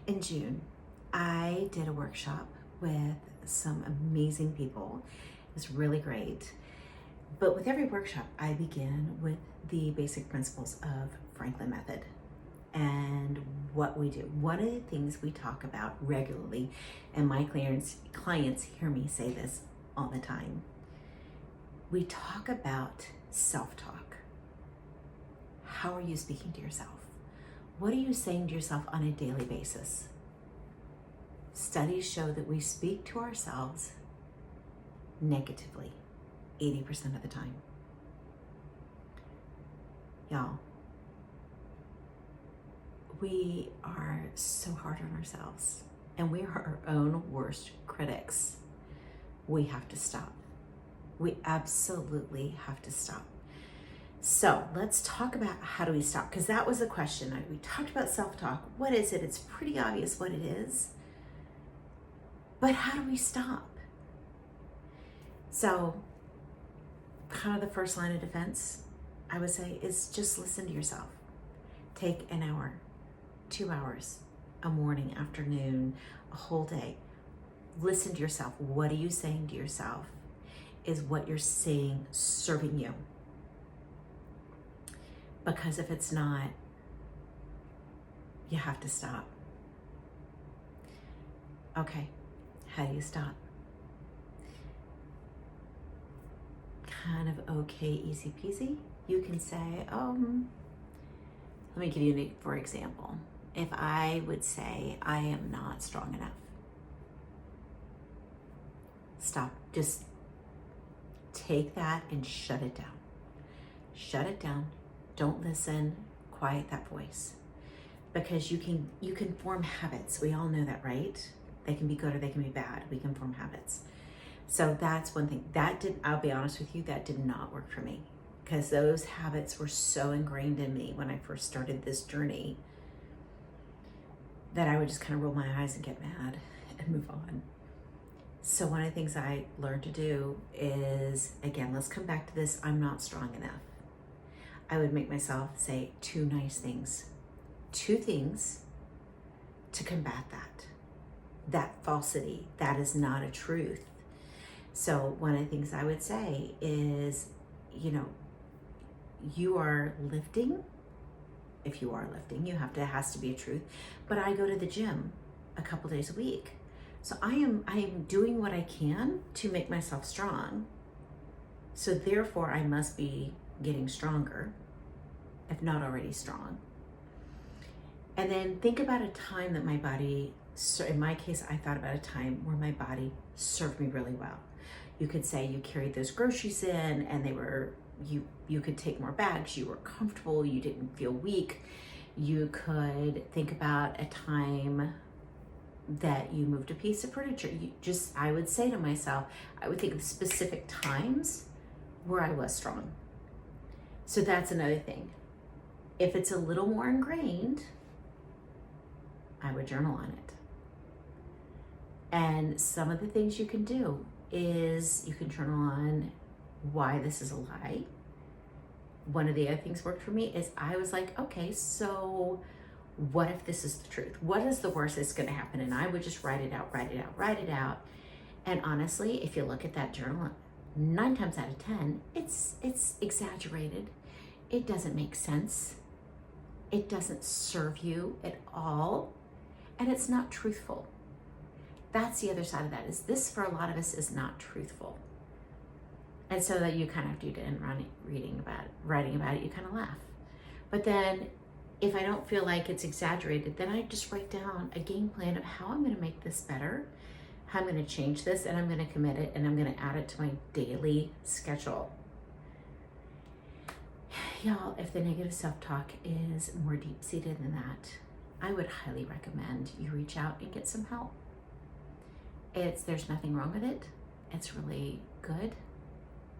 in June, I did a workshop with some amazing people. It was really great. But with every workshop, I begin with the basic principles of Franklin Method and what we do. One of the things we talk about regularly, and my clients hear me say this all the time, we talk about self-talk. How are you speaking to yourself? What are you saying to yourself on a daily basis? Studies show that we speak to ourselves negatively 80% of the time. Y'all, we are so hard on ourselves and we are our own worst critics. We have to stop. We absolutely have to stop. So let's talk about how do we stop, because that was a question. We talked about self-talk. What is it? It's pretty obvious what it is. But how do we stop? So kind of the first line of defense, I would say, is just listen to yourself. Take an hour, 2 hours, a morning, afternoon, a whole day. Listen to yourself. What are you saying to yourself? Is what you're saying serving you? Because if it's not, you have to stop. Okay, how do you stop? Kind of okay, easy peasy. You can say, let me give you for example. If I would say, I am not strong enough. Stop, just take that and shut it down. Shut it down. Don't listen, quiet that voice. Because you can form habits. We all know that, right? They can be good or they can be bad. We can form habits. So that's one thing. I'll be honest with you, that did not work for me. Because those habits were so ingrained in me when I first started this journey that I would just kind of roll my eyes and get mad and move on. So one of the things I learned to do is, again, let's come back to this, I'm not strong enough. I would make myself say 2 nice things. 2 things to combat that falsity. That is not a truth. So one of the things I would say is, you are lifting. If you are lifting, it has to be a truth. But I go to the gym a couple days a week. So I am doing what I can to make myself strong. So therefore I must be getting stronger, if not already strong. And then think about a time that my body, in my case, I thought about a time where my body served me really well. You could say you carried those groceries in and they were, you could take more bags, you were comfortable, you didn't feel weak. You could think about a time that you moved a piece of furniture. I would say to myself, I would think of specific times where I was strong. So that's another thing. If it's a little more ingrained, I would journal on it. And some of the things you can do is you can journal on why this is a lie. One of the other things worked for me is I was like, okay, so what if this is the truth? What is the worst that's gonna happen? And I would just write it out. And honestly, if you look at that journal, 9 times out of 10, it's exaggerated. It doesn't make sense. It doesn't serve you at all. And it's not truthful. That's the other side of that, is this for a lot of us is not truthful. And so that you kind of do to end writing about it, you kind of laugh. But then if I don't feel like it's exaggerated, then I just write down a game plan of how I'm gonna make this better, how I'm gonna change this, and I'm gonna commit it, and I'm gonna add it to my daily schedule. Y'all, if the negative self-talk is more deep-seated than that, I would highly recommend you reach out and get some help. There's nothing wrong with it. It's really good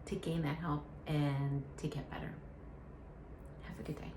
to gain that help and to get better. Have a good day.